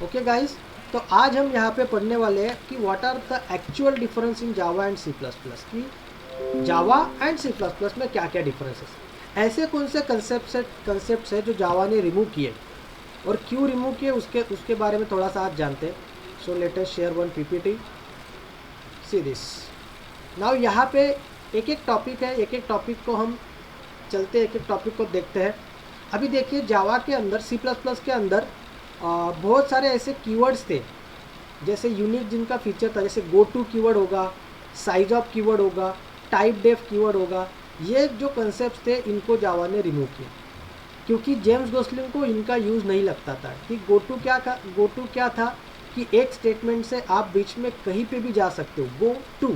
Okay guys, तो आज हम यहाँ पे पढ़ने वाले हैं कि what are the actual difference in Java and C plus plus, की Java and C plus plus में क्या क्या डिफरेंसेस, ऐसे कौन से कंसेप्ट है जो जावा ने रिमूव किए और क्यों रिमूव किए उसके बारे में थोड़ा सा आज जानते हैं। So let us share one PPT, see this now. यहाँ पे एक एक टॉपिक है, एक एक टॉपिक को हम चलते, एक एक टॉपिक को देखते हैं। अभी देखिए जावा के अंदर, सी प्लस प्लस के अंदर बहुत सारे ऐसे कीवर्ड्स थे, जैसे यूनिक जिनका फीचर था, जैसे गो टू कीवर्ड होगा, साइज ऑफ कीवर्ड होगा, टाइप डेफ कीवर्ड होगा। ये जो कंसेप्ट थे इनको जावा ने रिमूव किया, क्योंकि जेम्स गोसलिंग को इनका यूज़ नहीं लगता था। कि गो टू क्या था कि एक स्टेटमेंट से आप बीच में कहीं पे भी जा सकते हो। गो टू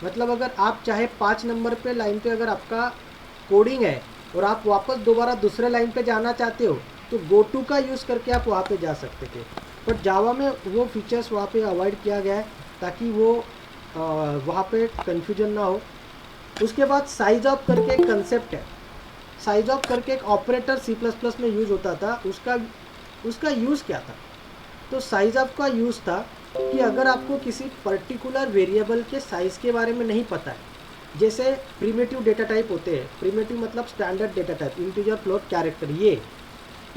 मतलब अगर आप चाहे 5 नंबर पे लाइन पे अगर आपका कोडिंग है और आप वापस दोबारा दूसरे लाइन पे जाना चाहते हो तो गो टू का यूज़ करके आप वहाँ पे जा सकते थे। बट जावा में वो फीचर्स वहाँ पे अवॉइड किया गया है ताकि वो वहाँ पे कन्फ्यूजन ना हो। उसके बाद साइज ऑफ करके एक कंसेप्ट है, साइज ऑफ करके एक ऑपरेटर सी प्लस प्लस में यूज़ होता था। उसका यूज़ क्या था? तो साइज ऑफ का यूज़ था कि अगर आपको किसी पर्टिकुलर वेरिएबल के साइज़ के बारे में नहीं पता है, जैसे प्रिमिटिव डेटा टाइप होते हैं, प्रिमिटिव मतलब standard data type, integer, float, character, ये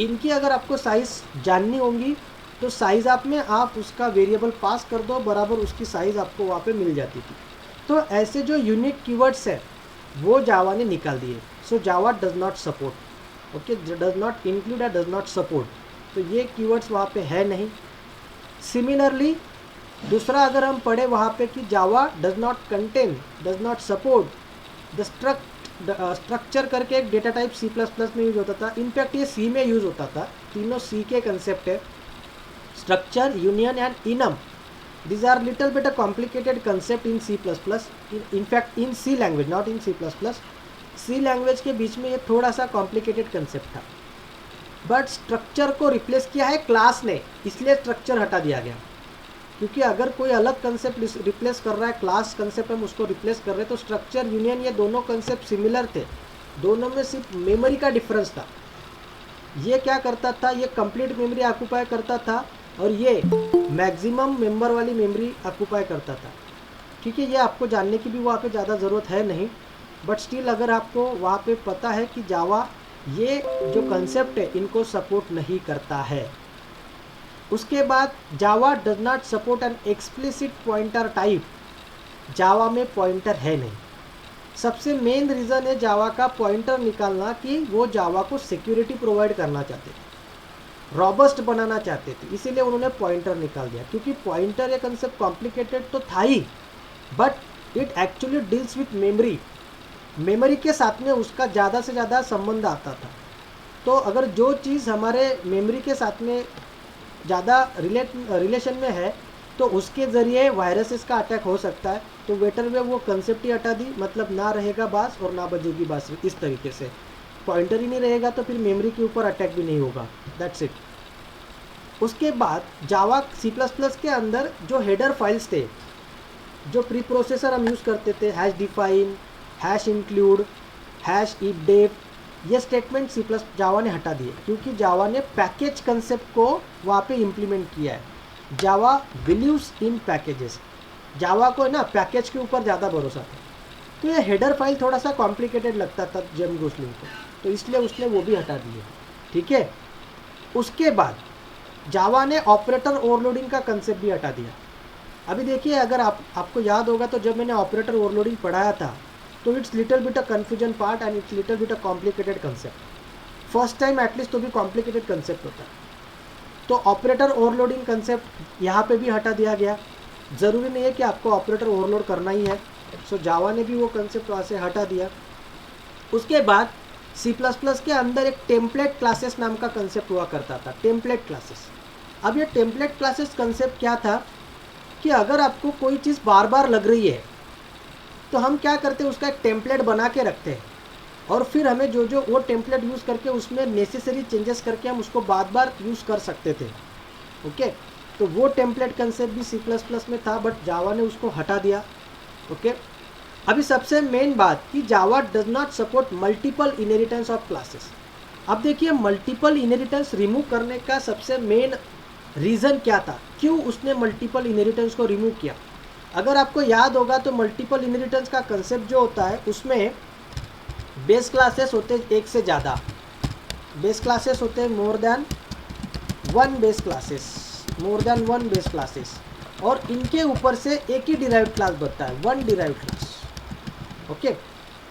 इनकी अगर आपको साइज़ जाननी होंगी तो साइज़ आप में आप उसका वेरिएबल पास कर दो, बराबर उसकी साइज़ आपको वहाँ पे मिल जाती थी। तो ऐसे जो यूनिक कीवर्ड्स है वो जावा ने निकाल दिए। So Java does not support, okay, does not include या डज नॉट सपोर्ट, तो ये कीवर्ड्स वहाँ पे है नहीं। सिमिलरली दूसरा अगर हम पढ़े वहाँ पे कि Java does not contain, does not support the structure करके एक data type C plus plus में यूज होता था। इनफैक्ट ये सी में यूज होता था। तीनों सी के कंसेप्ट है, structure, union and enum. these are little bit a complicated concept in C++, in fact in C language, not in C++। C language के बीच में ये थोड़ा सा कॉम्प्लिकेटेड कंसेप्ट था, बट स्ट्रक्चर को रिप्लेस किया है क्लास ने, इसलिए स्ट्रक्चर हटा दिया गया। क्योंकि अगर कोई अलग कंसेप्ट रिप्लेस कर रहा है, क्लास कंसेप्ट हम उसको रिप्लेस कर रहे हैं, तो स्ट्रक्चर, यूनियन, ये दोनों कंसेप्ट सिमिलर थे, दोनों में सिर्फ मेमोरी का डिफरेंस था। ये क्या करता था, ये कंप्लीट मेमोरी ऑक्यूपाई करता था और ये मैक्सिमम मेंबर वाली मेमोरी ऑक्यूपाई करता था। ठीक है, ये आपको जानने की भी वहाँ पे ज़्यादा ज़रूरत है नहीं, बट स्टिल अगर आपको वहाँ पे पता है कि जावा ये जो कंसेप्ट है इनको सपोर्ट नहीं करता है। उसके बाद Java does not support an explicit pointer type, Java में पॉइंटर है नहीं। सबसे मेन रीज़न है जावा का पॉइंटर निकालना कि वो जावा को सिक्योरिटी प्रोवाइड करना चाहते थे, रॉबस्ट बनाना चाहते थे, इसीलिए उन्होंने पॉइंटर निकाल दिया। क्योंकि पॉइंटर ये कंसेप्ट कॉम्प्लिकेटेड तो था ही, but it actually deals with memory, memory के साथ में उसका ज़्यादा से ज़्यादा संबंध आता था। तो अगर जो चीज़ हमारे मेमोरी के साथ में ज़्यादा रिलेशन में है तो उसके ज़रिए वायरसेस का अटैक हो सकता है। तो बेटर वे वो कंसेप्ट ही हटा दी, मतलब ना रहेगा बास और ना बजेगी बास, इस तरीके से। पॉइंटर ही नहीं रहेगा तो फिर मेमोरी के ऊपर अटैक भी नहीं होगा, दैट्स इट। उसके बाद जावा सी प्लस प्लस के अंदर जो हेडर फाइल्स थे, जो प्री प्रोसेसर हम यूज़ करते थे, hash define, hash include, hash if def, ये स्टेटमेंट सी प्लस जावा ने हटा दिए, क्योंकि जावा ने पैकेज कंसेप्ट को वहाँ पे इम्प्लीमेंट किया है। जावा बिलीव्स इन पैकेजेस, जावा को ना पैकेज के ऊपर ज़्यादा भरोसा था। तो ये हेडर फाइल थोड़ा सा कॉम्प्लिकेटेड लगता था जेम्स गोसलिंग को, तो इसलिए उसने वो भी हटा दिए। ठीक है, उसके बाद जावा ने ऑपरेटर ओवरलोडिंग का कंसेप्ट भी हटा दिया। अभी देखिए, अगर आपको याद होगा तो जब मैंने ऑपरेटर ओवरलोडिंग पढ़ाया था तो it's little bit a confusion part and it's little bit a complicated concept. First time at least तो भी कॉम्प्लिकेटेड कंसेप्ट होता है। तो ऑपरेटर ओवरलोडिंग कंसेप्ट यहाँ पे भी हटा दिया गया। ज़रूरी नहीं है कि आपको ऑपरेटर ओवरलोड करना ही है, सो जावा ने भी वो कंसेप्ट वहाँ से हटा दिया। उसके बाद सी प्लस प्लस के अंदर एक टेम्पलेट क्लासेस नाम का कंसेप्ट हुआ करता था, टेम्पलेट क्लासेस। अब ये टेम्पलेट क्लासेस कंसेप्ट क्या था कि अगर आपको कोई चीज़ बार बार लग रही है तो हम क्या करते हैं, उसका एक टेम्पलेट बना के रखते हैं और फिर हमें जो वो टेम्पलेट यूज़ करके उसमें नेसेसरी चेंजेस करके हम उसको बार बार यूज़ कर सकते थे। ओके, तो वो टेम्पलेट कंसेप्ट भी सी प्लस प्लस में था, बट जावा ने उसको हटा दिया। ओके, अभी सबसे मेन बात कि Java does not support multiple inheritance of classes. अब देखिए, मल्टीपल इनहेरिटेंस रिमूव करने का सबसे मेन रीज़न क्या था, क्यों उसने मल्टीपल इनहेरिटेंस को रिमूव किया। अगर आपको याद होगा तो मल्टीपल इनहेरिटेंस का कंसेप्ट जो होता है उसमें बेस क्लासेस होते हैं एक से ज़्यादा, बेस क्लासेस होते हैं more than one base classes, more than one base classes, और इनके ऊपर से एक ही डिराइव्ड क्लास बनता है, वन डिराइव्ड क्लास। ओके,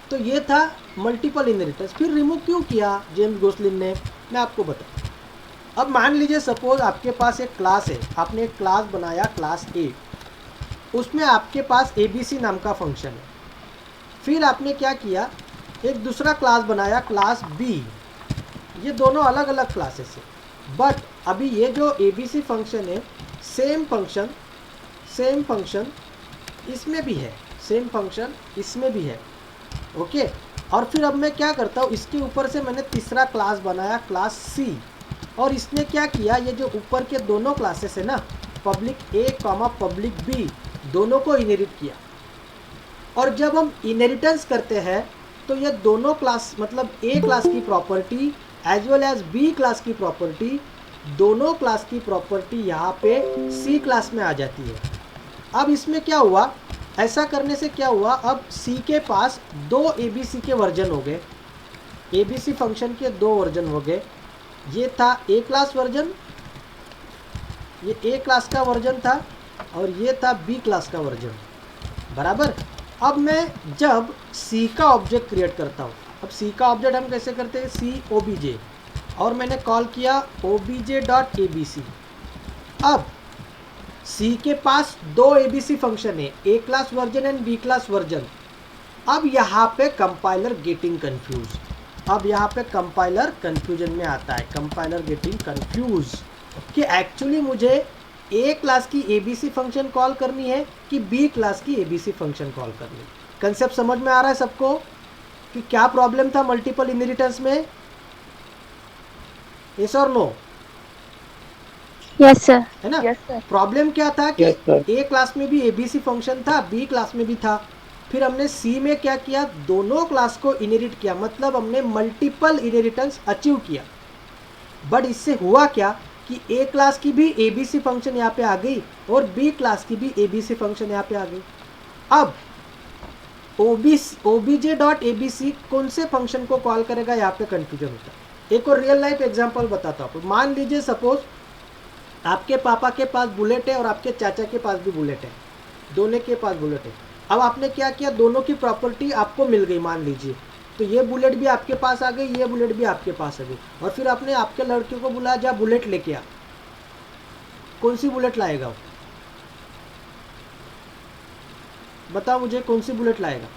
तो ये था मल्टीपल इनहेरिटेंस। फिर रिमूव क्यों किया जेम्स गोसलिन ने, मैं आपको बताऊँ। अब मान लीजिए सपोज आपके पास एक क्लास है, आपने एक क्लास बनाया क्लास ए, उसमें आपके पास ABC नाम का फंक्शन है। फिर आपने क्या किया, एक दूसरा क्लास बनाया क्लास B, ये दोनों अलग अलग क्लासेस है, बट अभी ये जो ABC फंक्शन है सेम फंक्शन इसमें भी है, सेम फंक्शन इसमें भी है। ओके, और फिर अब मैं क्या करता हूँ, इसके ऊपर से मैंने तीसरा क्लास बनाया क्लास C, और इसने क्या किया, ये जो ऊपर के दोनों क्लासेस है ना, public A comma public B, दोनों को इनहेरिट किया। और जब हम इनहेरिटेंस करते हैं तो ये दोनों क्लास मतलब A क्लास की property as well as B class की प्रॉपर्टी, दोनों क्लास की प्रॉपर्टी यहाँ पे C क्लास में आ जाती है। अब इसमें क्या हुआ, ऐसा करने से क्या हुआ, अब C के पास दो ABC के वर्जन हो गए, ABC फंक्शन के दो वर्जन हो गए। ये था A क्लास वर्जन, ये A क्लास का वर्जन था, और ये था B क्लास का वर्जन, बराबर। अब मैं जब C का ऑब्जेक्ट क्रिएट करता हूँ, अब C का ऑब्जेक्ट हम कैसे करते हैं, C OBJ, और मैंने कॉल किया obj.abc। अब C के पास दो ABC फंक्शन है, A class version and B class version. अब यहाँ पे कंपाइलर गेटिंग कंफ्यूज, अब यहाँ पे कंपाइलर कंफ्यूजन में आता है, कंपाइलर गेटिंग कंफ्यूज कि एक्चुअली मुझे A क्लास की ABC फंक्शन कॉल करनी है कि B क्लास की ABC फंक्शन कॉल करनी है। कंसेप्ट समझ में आ रहा है सबको कि क्या प्रॉब्लम था मल्टीपल इनहेरिटेंस में, यस और नो? Yes sir. है ना? Yes sir. प्रॉब्लम क्या था कि यस सर। A क्लास में भी ABC फंक्शन था, B क्लास में भी था। फिर हमने C में क्या किया, दोनों क्लास को इनहेरिट किया, मतलब हमने मल्टीपल इनहेरिटेंस अचीव किया। बट इससे हुआ क्या कि A क्लास की भी ABC फंक्शन यहाँ पे आ गई और B क्लास की भी ABC फंक्शन यहाँ पे आ गई। अब obj.abc कौन से फंक्शन को कॉल करेगा, यहाँ पे कंफ्यूजन होता है। एक और रियल लाइफ एग्जांपल बताता हूँ। मान लीजिए सपोज आपके पापा के पास बुलेट है और आपके चाचा के पास भी बुलेट है, दोनों के पास बुलेट है। अब आपने क्या किया, दोनों की प्रॉपर्टी आपको मिल गई मान लीजिए, तो ये बुलेट भी आपके पास आ गई, ये बुलेट भी आपके पास आ गई, और फिर आपने आपके लड़के को बुलाया, जा बुलेट लेके आ। कौन सी बुलेट लाएगा वो, बताओ मुझे, कौन सी बुलेट लाएगा?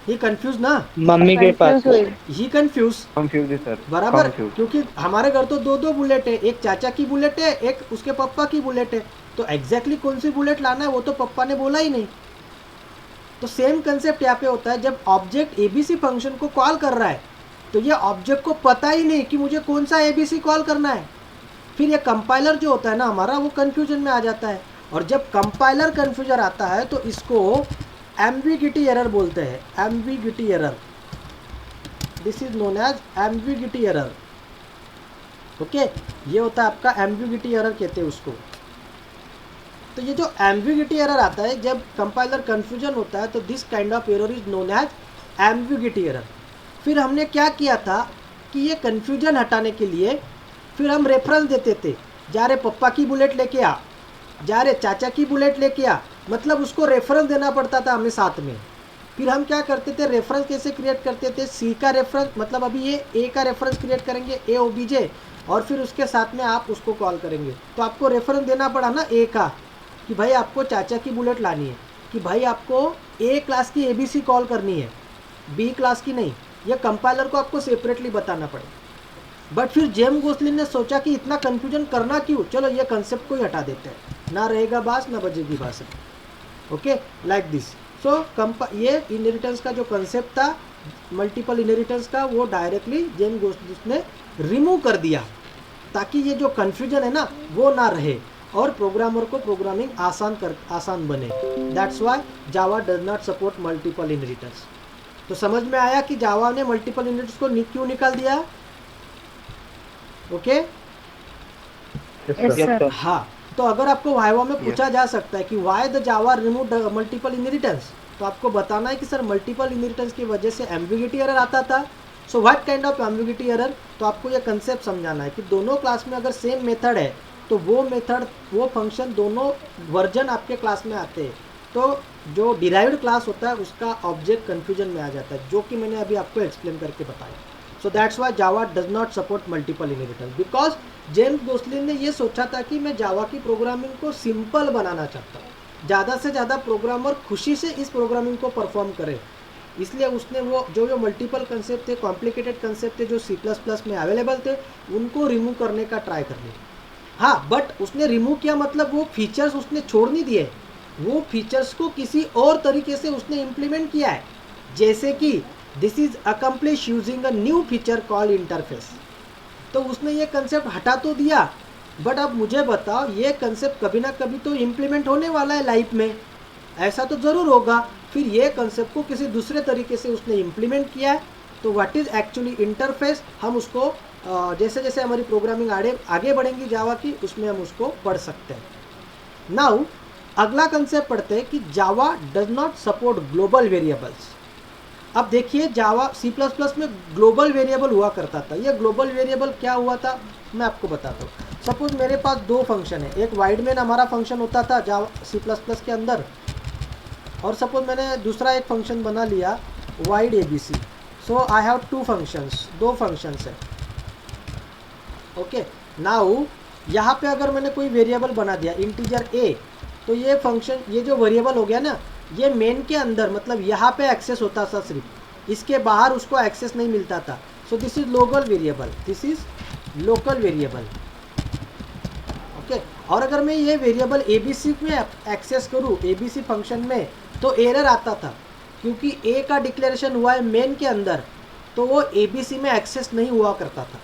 ये कंफ्यूज ना, मम्मी के पास ही कंफ्यूज, कंफ्यूज है सर, बराबर, confused। क्योंकि हमारे घर तो दो दो बुलेट है, एक चाचा की बुलेट है, एक उसके पापा की बुलेट है, तो एग्जैक्टली कौन सी बुलेट लाना है वो तो पापा ने बोला ही नहीं। तो सेम कंसेप्ट यहाँ पे होता है, जब ऑब्जेक्ट ABC फंक्शन को कॉल कर रहा है तो ये ऑब्जेक्ट को पता ही नहीं कि मुझे कौन सा ABC कॉल करना है। फिर ये कंपाइलर जो होता है ना हमारा, वो कन्फ्यूजन में आ जाता है, और जब कंपाइलर कन्फ्यूजन आता है तो इसको एम्बिगिटी एरर बोलते हैं, ambiguity error, this is known as ambiguity error. Okay, ये होता है आपका एम्बिगिटी एरर कहते हैं उसको। तो ये जो एम्बिगिटी एरर आता है जब कंपाइलर कन्फ्यूजन होता है, तो this kind of error is known as ambiguity error. फिर हमने क्या किया था कि ये कन्फ्यूजन हटाने के लिए फिर हम रेफरेंस देते थे, जा रे पप्पा की बुलेट लेके आ, जा रे चाचा की बुलेट लेके आ, मतलब उसको रेफरेंस देना पड़ता था हमें साथ में। फिर हम क्या करते थे, रेफरेंस कैसे क्रिएट करते थे, C का रेफरेंस, मतलब अभी ये A का रेफरेंस क्रिएट करेंगे, A OBJ, और फिर उसके साथ में आप उसको कॉल करेंगे। तो आपको रेफरेंस देना पड़ा ना A का, कि भाई आपको चाचा की बुलेट लानी है, कि भाई आपको A क्लास की ABC कॉल करनी है, B क्लास की नहीं। यह कंपाइलर को आपको सेपरेटली बताना पड़े। बट फिर जेम्स गोसलिन ने सोचा कि इतना कन्फ्यूजन करना क्यों, चलो ये कंसेप्ट को ही हटा देते हैं, ना रहेगा बास ना बजेगी बास। Okay, like this. सो ये इनहेरिटेंस का जो कंसेप्ट था मल्टीपल इनहेरिटेंस का, वो डायरेक्टली जेम्स गोसलिन ने रिमूव कर दिया, ताकि ये जो कन्फ्यूजन है ना वो ना रहे और प्रोग्रामर को प्रोग्रामिंग आसान बने। That's why Java does not support multiple inheritance. तो समझ में आया कि जावा ने मल्टीपल इनहेरिटेंस को क्यों निकाल दिया। Okay, Yes, sir. हाँ, तो अगर आपको वाइवा में Yes. पूछा जा सकता है कि why the Java remove multiple inheritance, तो आपको बताना है कि सर मल्टीपल इनहेरिटेंस की वजह से एम्बिग्यूटी एरर आता था। So what kind of ambiguity error, तो आपको ये कंसेप्ट समझाना है कि दोनों क्लास में अगर सेम मेथड है तो वो मेथड, वो फंक्शन, दोनों वर्जन आपके क्लास में आते हैं, तो जो डिराइव्ड क्लास होता है उसका ऑब्जेक्ट कन्फ्यूजन में आ जाता है, जो कि मैंने अभी आपको एक्सप्लेन करके बताया। So that's why Java does not support multiple inheritance, because James Gosling ने ये सोचा था कि मैं जावा की प्रोग्रामिंग को सिंपल बनाना चाहता हूँ, ज़्यादा से ज़्यादा प्रोग्रामर खुशी से इस प्रोग्रामिंग को परफॉर्म करे, इसलिए उसने वो जो मल्टीपल कंसेप्ट थे, कॉम्प्लिकेटेड कंसेप्ट थे जो C++ में अवेलेबल थे, उनको रिमूव करने का ट्राई कर लिया। हाँ, बट उसने रिमूव किया मतलब वो फीचर्स उसने छोड़ नहीं दिए, वो फीचर्स को किसी और तरीके से उसने इम्प्लीमेंट किया है, जैसे कि this is accomplish using a new feature call interface. तो उसने ये कंसेप्ट हटा तो दिया, बट अब मुझे बताओ ये कंसेप्ट कभी ना कभी तो इम्प्लीमेंट होने वाला है लाइफ में, ऐसा तो ज़रूर होगा। फिर ये कंसेप्ट को किसी दूसरे तरीके से उसने इम्प्लीमेंट किया है, तो व्हाट इज़ एक्चुअली इंटरफेस, हम उसको जैसे जैसे हमारी प्रोग्रामिंग आगे बढ़ेंगी जावा की, उसमें हम उसको पढ़ सकते हैं। नाउ अगला कंसेप्ट पढ़ते हैं कि Java does not support global variables. अब देखिए जावा C++ में ग्लोबल वेरिएबल हुआ करता था। ये ग्लोबल वेरिएबल क्या हुआ था मैं आपको बताता हूँ। सपोज मेरे पास दो फंक्शन है, एक वाइड मेन हमारा फंक्शन होता था जावा C++ के अंदर, और सपोज मैंने दूसरा एक फंक्शन बना लिया void ABC। So I have two functions, दो फंक्शंस है। ओके, नाउ यहाँ पे अगर मैंने कोई वेरिएबल बना दिया इंटीजर a, तो ये फंक्शन, ये जो वेरिएबल हो गया ना, ये मेन के अंदर मतलब यहाँ पे एक्सेस होता था सिर्फ, इसके बाहर उसको एक्सेस नहीं मिलता था। So this is local variable, this is local variable. Okay, और अगर मैं ये वेरिएबल ABC में एक्सेस करूँ, ABC फंक्शन में, तो एरर आता था, क्योंकि a का डिक्लेरेशन हुआ है मेन के अंदर, तो वो ABC में एक्सेस नहीं हुआ करता था।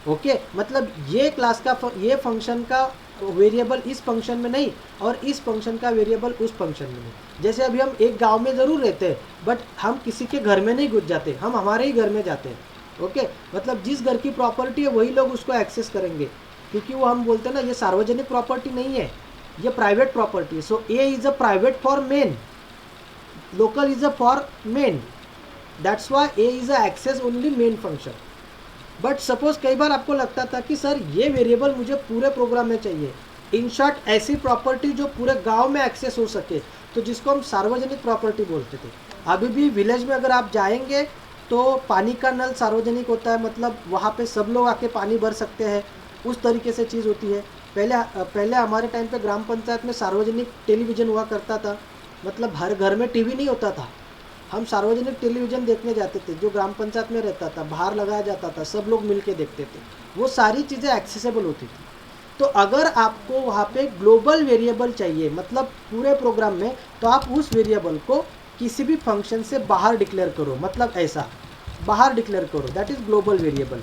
ओके, मतलब ये क्लास का ये फंक्शन का वेरिएबल इस फंक्शन में नहीं, और इस फंक्शन का वेरिएबल उस फंक्शन में नहीं। जैसे अभी हम एक गांव में ज़रूर रहते हैं, बट हम किसी के घर में नहीं घुस जाते, हम हमारे ही घर में जाते हैं। ओके, मतलब जिस घर की प्रॉपर्टी है वही लोग उसको एक्सेस करेंगे, क्योंकि वो हम बोलते हैं ना, ये सार्वजनिक प्रॉपर्टी नहीं है, ये प्राइवेट प्रॉपर्टी है। So A is a private for main, local is a for main, that's why A is a access only main function. But suppose कई बार आपको लगता था कि सर ये वेरिएबल मुझे पूरे प्रोग्राम में चाहिए, इन शॉर्ट ऐसी प्रॉपर्टी जो पूरे गांव में एक्सेस हो सके, तो जिसको हम सार्वजनिक प्रॉपर्टी बोलते थे। अभी भी विलेज में अगर आप जाएंगे तो पानी का नल सार्वजनिक होता है, मतलब वहाँ पे सब लोग आके पानी भर सकते हैं, उस तरीके से चीज़ होती है। पहले हमारे टाइम पे ग्राम पंचायत में सार्वजनिक टेलीविज़न हुआ करता था, मतलब हर घर में टीवी नहीं होता था, हम सार्वजनिक टेलीविज़न देखने जाते थे, जो ग्राम पंचायत में रहता था, बाहर लगाया जाता था, सब लोग मिल के देखते थे, वो सारी चीज़ें एक्सेसिबल होती थी। तो अगर आपको वहाँ पे ग्लोबल वेरिएबल चाहिए, मतलब पूरे प्रोग्राम में, तो आप उस वेरिएबल को किसी भी फंक्शन से बाहर डिक्लेयर करो, मतलब ऐसा बाहर डिक्लेयर करो, दैट इज़ ग्लोबल वेरिएबल।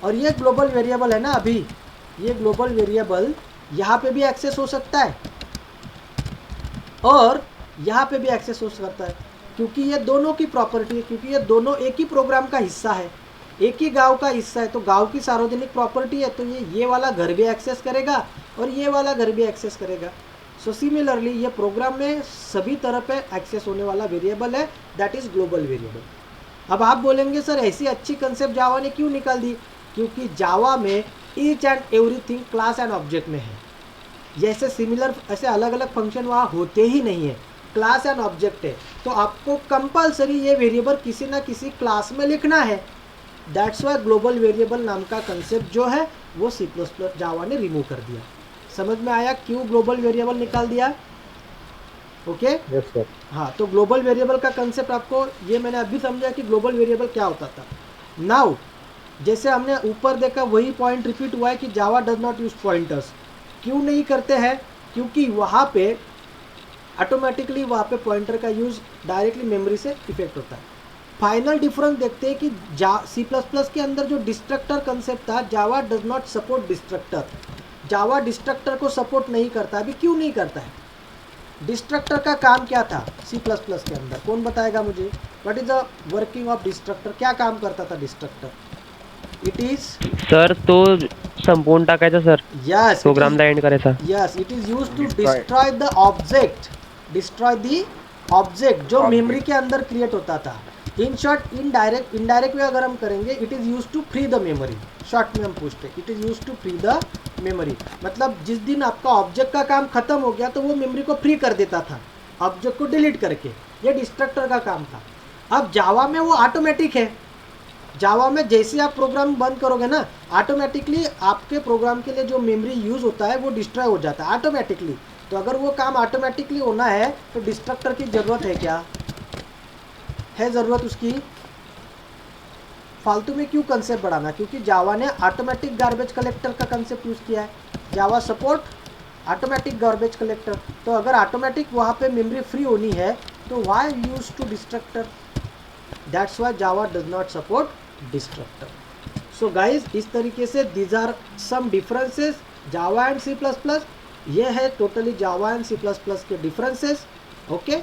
और ये ग्लोबल वेरिएबल है ना, अभी ये ग्लोबल वेरिएबल यहाँ पे भी एक्सेस हो सकता है और यहाँ पे भी एक्सेस हो सकता है, क्योंकि ये दोनों की प्रॉपर्टी है, क्योंकि ये दोनों एक ही प्रोग्राम का हिस्सा है, एक ही गांव का हिस्सा है, तो गांव की सार्वजनिक प्रॉपर्टी है, तो ये वाला घर भी एक्सेस करेगा और ये वाला घर भी एक्सेस करेगा। सो सिमिलरली ये प्रोग्राम में सभी तरह पे एक्सेस होने वाला वेरिएबल है, दैट इज़ ग्लोबल वेरिएबल। अब आप बोलेंगे सर ऐसी अच्छी कंसेप्ट जावा ने क्यों निकाल दी, क्योंकि जावा में each and everything class and object में है। जैसे सिमिलर ऐसे अलग अलग फंक्शन वहाँ होते ही नहीं है, क्लास एंड ऑब्जेक्ट है, तो आपको कंपलसरी ये वेरिएबल किसी ना किसी क्लास में लिखना है। दैट्स वाई ग्लोबल वेरिएबल नाम का कंसेप्ट जो है वो C++ जावा ने रिमूव कर दिया। समझ में आया क्यों ग्लोबल वेरिएबल निकाल दिया? Okay, yes sir. हाँ, तो ग्लोबल वेरिएबल का कंसेप्ट आपको ये मैंने अभी समझा कि ग्लोबल वेरिएबल क्या होता था। नाउ जैसे हमने ऊपर देखा वही पॉइंट रिपीट हुआ है कि Java does not use pointers. क्यों नहीं करते हैं? क्योंकि वहाँ पे ऑटोमेटिकली वहाँ पे पॉइंटर का यूज़ डायरेक्टली मेमोरी से इफेक्ट होता है। फाइनल डिफरेंस देखते हैं कि C++ के अंदर जो डिस्ट्रक्टर कंसेप्ट था, Java does not support destructor. Java destructor को सपोर्ट नहीं करता। अभी क्यों नहीं करता है? डिस्ट्रक्टर का काम क्या था C++ के अंदर? कौन बताएगा मुझे? What is the working of destructor? क्या काम करता था डिस्ट्रक्टर? इट इज सर तो संपवून टाकायचा सर, यस प्रोग्रामला एंड करायचा. Yes it is use to Destroy. Destroy the object, destroy the object जो Object. मेमोरी के अंदर क्रिएट होता था. इन शॉर्ट इनडायरेक्ट वे अगर हम करेंगे, it is use to free the memory. Short में हम पूछते it is use to free the memory, मतलब जिस दिन आपका ऑब्जेक्ट का काम खत्म हो गया तो वो मेमोरी को फ्री कर देता था ऑब्जेक्ट को डिलीट करके. ये डिस्ट्रक्टर का काम था. अब जावा में वो ऑटोमेटिक है. जावा में जैसे आप प्रोग्राम बंद करोगे ना, ऑटोमेटिकली आपके प्रोग्राम के लिए जो मेमोरी यूज़ होता है वो डिस्ट्रॉय हो जाता है ऑटोमेटिकली. तो अगर वो काम ऑटोमेटिकली होना है तो डिस्ट्रक्टर की ज़रूरत है क्या? है ज़रूरत उसकी? फालतू में क्यों कंसेप्ट बढ़ाना? क्योंकि जावा ने ऑटोमेटिक गार्बेज कलेक्टर का कंसेप्ट यूज़ किया है. जावा सपोर्ट ऑटोमेटिक गार्बेज कलेक्टर. तो अगर ऑटोमेटिक वहाँ पे मेमोरी फ्री होनी है तो why use to destructor? That's why Java does not support destructor. So guys, इस तरीके से these are some differences Java and C++. ये है टोटली जावा एंड C++ के डिफरेंसेस. ओके.